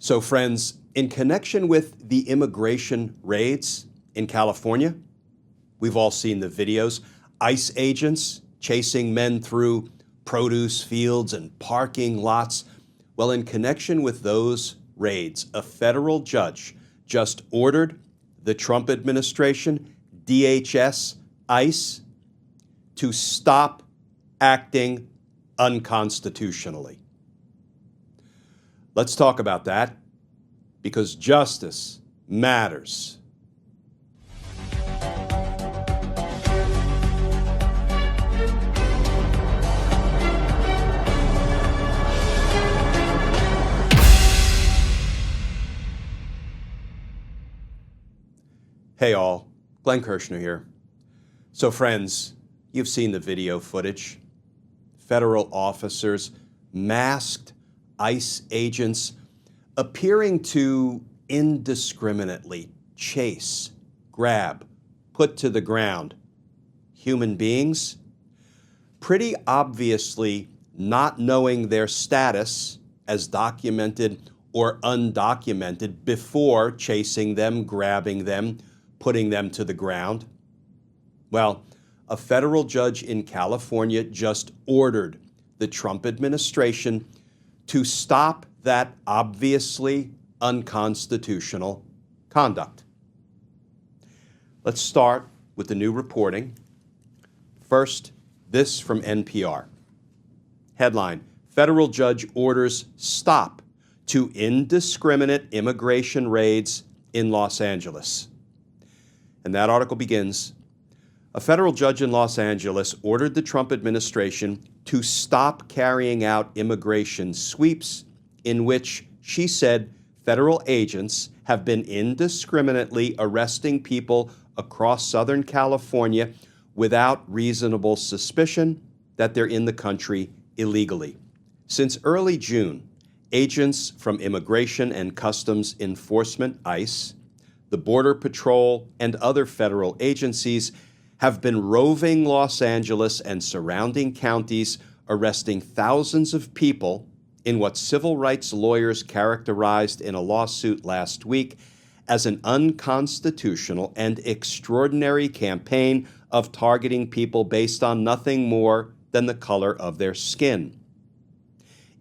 So friends, in connection with the immigration raids in California, we've all seen the videos, ICE agents chasing men through produce fields and parking lots. Well, in connection with those raids, a federal judge just ordered the Trump administration, DHS, ICE, to stop acting unconstitutionally. Let's talk about that, because justice matters. Hey all, Glenn Kirshner here. So friends, you've seen the video footage. Federal officers, masked ICE agents, appearing to indiscriminately chase, grab, put to the ground human beings, pretty obviously not knowing their status as documented or undocumented before chasing them, grabbing them, putting them to the ground. Well, a federal judge in California just ordered the Trump administration to stop that obviously unconstitutional conduct. Let's start with the new reporting. First, this from NPR. Headline, federal judge orders stop to indiscriminate immigration raids in Los Angeles. And that article begins, a federal judge in Los Angeles ordered the Trump administration to stop carrying out immigration sweeps in which, she said, federal agents have been indiscriminately arresting people across Southern California without reasonable suspicion that they're in the country illegally. Since early June, agents from Immigration and Customs Enforcement, ICE, the Border Patrol, and other federal agencies have been roving Los Angeles and surrounding counties, arresting thousands of people in what civil rights lawyers characterized in a lawsuit last week as an unconstitutional and extraordinary campaign of targeting people based on nothing more than the color of their skin.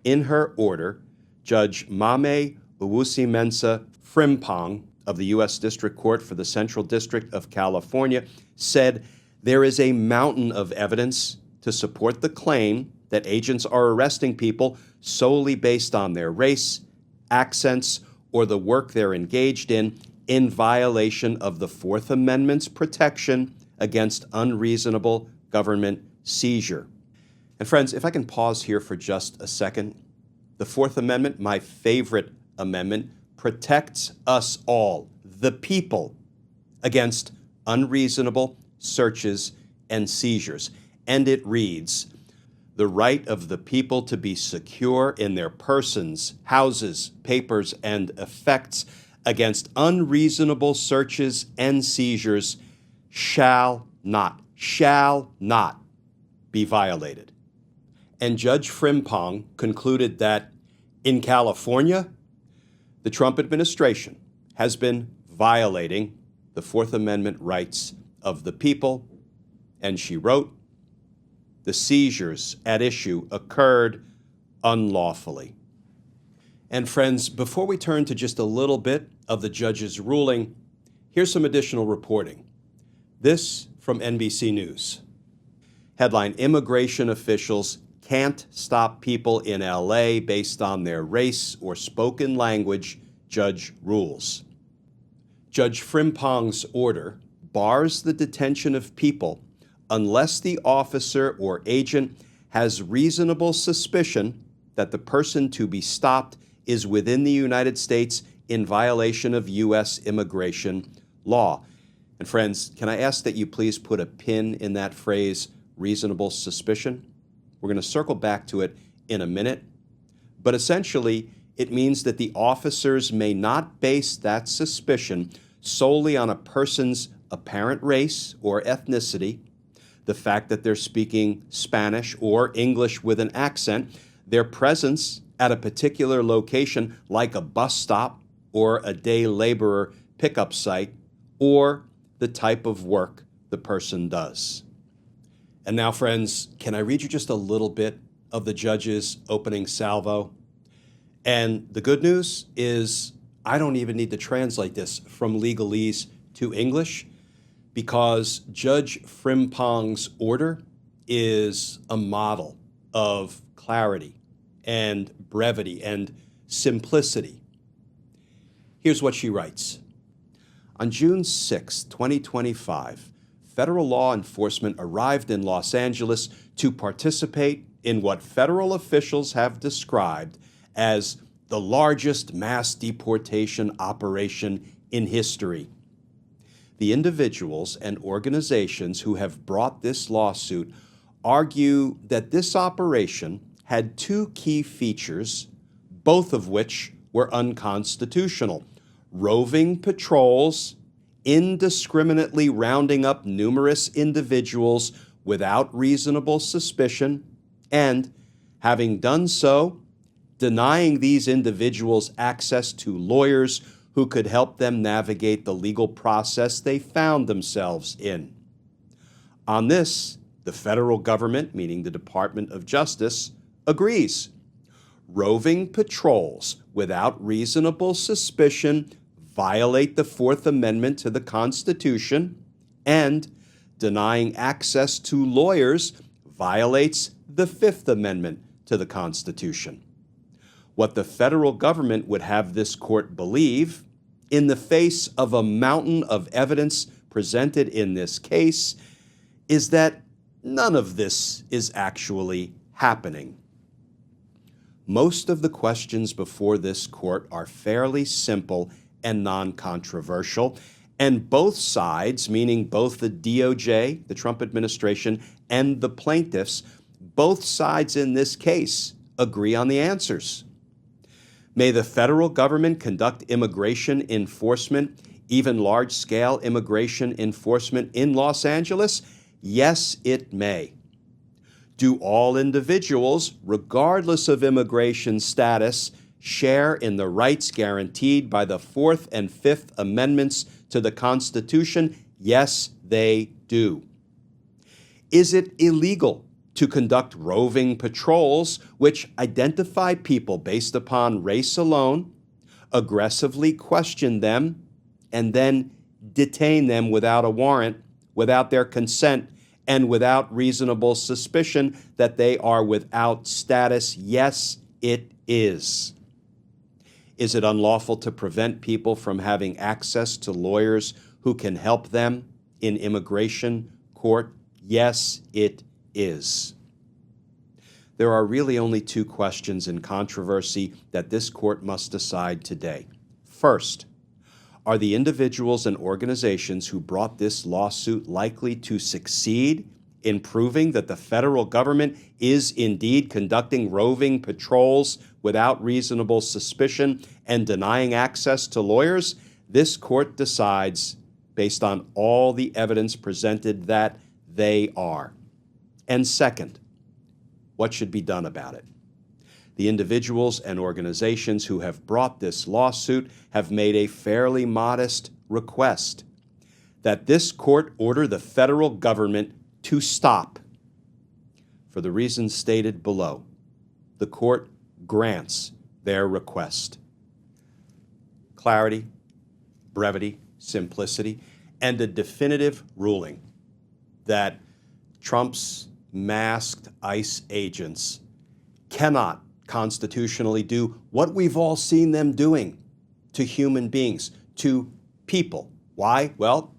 In her order, Judge Maame Ewusi-Mensah Frimpong of the U.S. District Court for the Central District of California said there is a mountain of evidence to support the claim that agents are arresting people solely based on their race, accents, or the work they're engaged in violation of the Fourth Amendment's protection against unreasonable government seizure. And friends, if I can pause here for just a second, the Fourth Amendment, my favorite amendment, protects us all, the people, against unreasonable searches and seizures. And it reads, the right of the people to be secure in their persons, houses, papers, and effects against unreasonable searches and seizures shall not be violated. And Judge Frimpong concluded that in California, the Trump administration has been violating the Fourth Amendment rights of the people, and she wrote, the seizures at issue occurred unlawfully. And friends, before we turn to just a little bit of the judge's ruling, here's some additional reporting. This from NBC News. Headline, immigration officials can't stop people in LA based on their race or spoken language, judge rules. Judge Frimpong's order bars the detention of people unless the officer or agent has reasonable suspicion that the person to be stopped is within the United States in violation of U.S. immigration law. And friends, can I ask that you please put a pin in that phrase, reasonable suspicion? We're going to circle back to it in a minute. But essentially, it means that the officers may not base that suspicion solely on a person's apparent race or ethnicity, the fact that they're speaking Spanish or English with an accent, their presence at a particular location like a bus stop or a day laborer pickup site, or the type of work the person does. And now, friends, can I read you just a little bit of the judge's opening salvo? And the good news is I don't even need to translate this from legalese to English, because Judge Frimpong's order is a model of clarity and brevity and simplicity. Here's what she writes. On June 6, 2025, federal law enforcement arrived in Los Angeles to participate in what federal officials have described as the largest mass deportation operation in history. The individuals and organizations who have brought this lawsuit argue that this operation had two key features, both of which were unconstitutional: roving patrols, indiscriminately rounding up numerous individuals without reasonable suspicion, and, having done so, denying these individuals access to lawyers who could help them navigate the legal process they found themselves in. On this, the federal government, meaning the Department of Justice, agrees. Roving patrols without reasonable suspicion violate the Fourth Amendment to the Constitution, and denying access to lawyers violates the Fifth Amendment to the Constitution. What the federal government would have this court believe, in the face of a mountain of evidence presented in this case, is that none of this is actually happening. Most of the questions before this court are fairly simple and non-controversial, and both sides, meaning both the DOJ, the Trump administration, and the plaintiffs, both sides in this case agree on the answers. May the federal government conduct immigration enforcement, even large-scale immigration enforcement in Los Angeles? Yes, it may. Do all individuals, regardless of immigration status, share in the rights guaranteed by the Fourth and Fifth Amendments to the Constitution? Yes, they do. Is it illegal to conduct roving patrols which identify people based upon race alone, aggressively question them, and then detain them without a warrant, without their consent, and without reasonable suspicion that they are without status? Yes, it is. Is it unlawful to prevent people from having access to lawyers who can help them in immigration court? Yes, it is. There are really only two questions in controversy that this court must decide today. First, are the individuals and organizations who brought this lawsuit likely to succeed in proving that the federal government is indeed conducting roving patrols without reasonable suspicion and denying access to lawyers? This court decides, based on all the evidence presented, that they are. And second, what should be done about it? The individuals and organizations who have brought this lawsuit have made a fairly modest request that this court order the federal government to stop. For the reasons stated below, the court grants their request. Clarity, brevity, simplicity, and a definitive ruling that Trump's masked ICE agents cannot constitutionally do what we've all seen them doing to human beings, to people. Why? Well,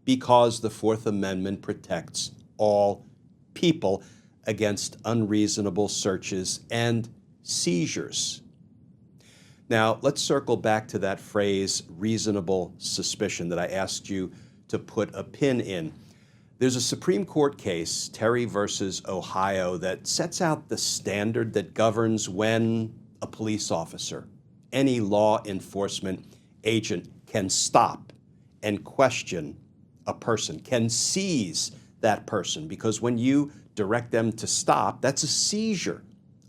because the Fourth Amendment protects all people against unreasonable searches and seizures. Now, let's circle back to that phrase, reasonable suspicion, that I asked you to put a pin in. There's a Supreme Court case, Terry versus Ohio, that sets out the standard that governs when a police officer, any law enforcement agent, can stop and question a person, can seize that person, because when you direct them to stop, that's a seizure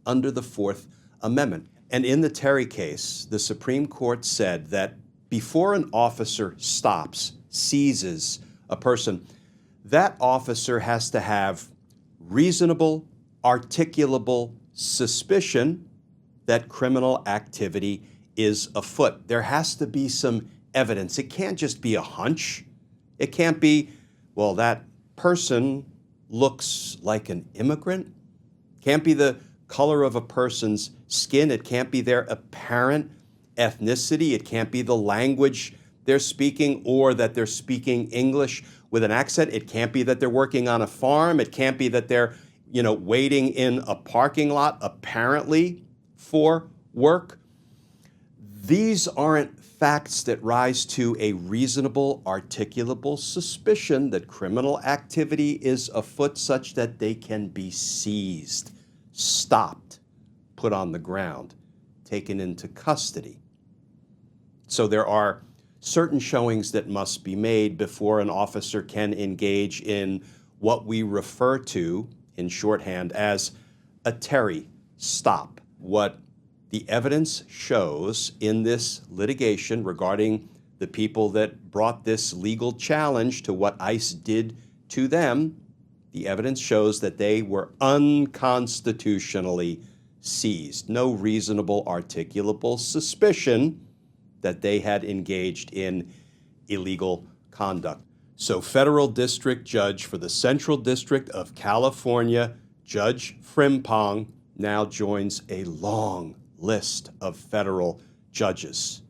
under the Fourth Amendment. And in the Terry case, the Supreme Court said that before an officer stops, seizes a person, that officer has to have reasonable, articulable suspicion that criminal activity is afoot. There has to be some evidence. It can't just be a hunch. It can't be, well, that person looks like an immigrant. Can't be the color of a person's skin. It can't be their apparent ethnicity. It can't be the language they're speaking or that they're speaking English with an accent. It can't be that they're working on a farm. It can't be that they're, waiting in a parking lot apparently for work. These aren't facts that rise to a reasonable, articulable suspicion that criminal activity is afoot such that they can be seized, stopped, put on the ground, taken into custody. So there are certain showings that must be made before an officer can engage in what we refer to in shorthand as a Terry stop. What the evidence shows in this litigation regarding the people that brought this legal challenge to what ICE did to them, the evidence shows that they were unconstitutionally seized. No reasonable, articulable suspicion that they had engaged in illegal conduct. So federal district judge for the Central District of California, Judge Frimpong, now joins a long list of federal judges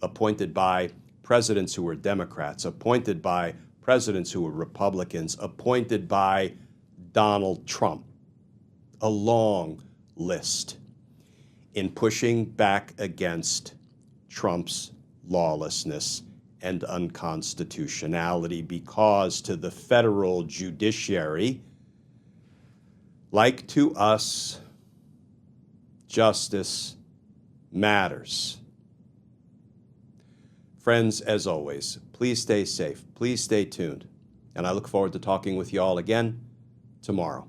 appointed by presidents who were Democrats, appointed by presidents who were Republicans, appointed by Donald Trump. A long list in pushing back against Trump's lawlessness and unconstitutionality, because to the federal judiciary, like to us, justice matters. Friends, as always, please stay safe, please stay tuned, and I look forward to talking with you all again tomorrow.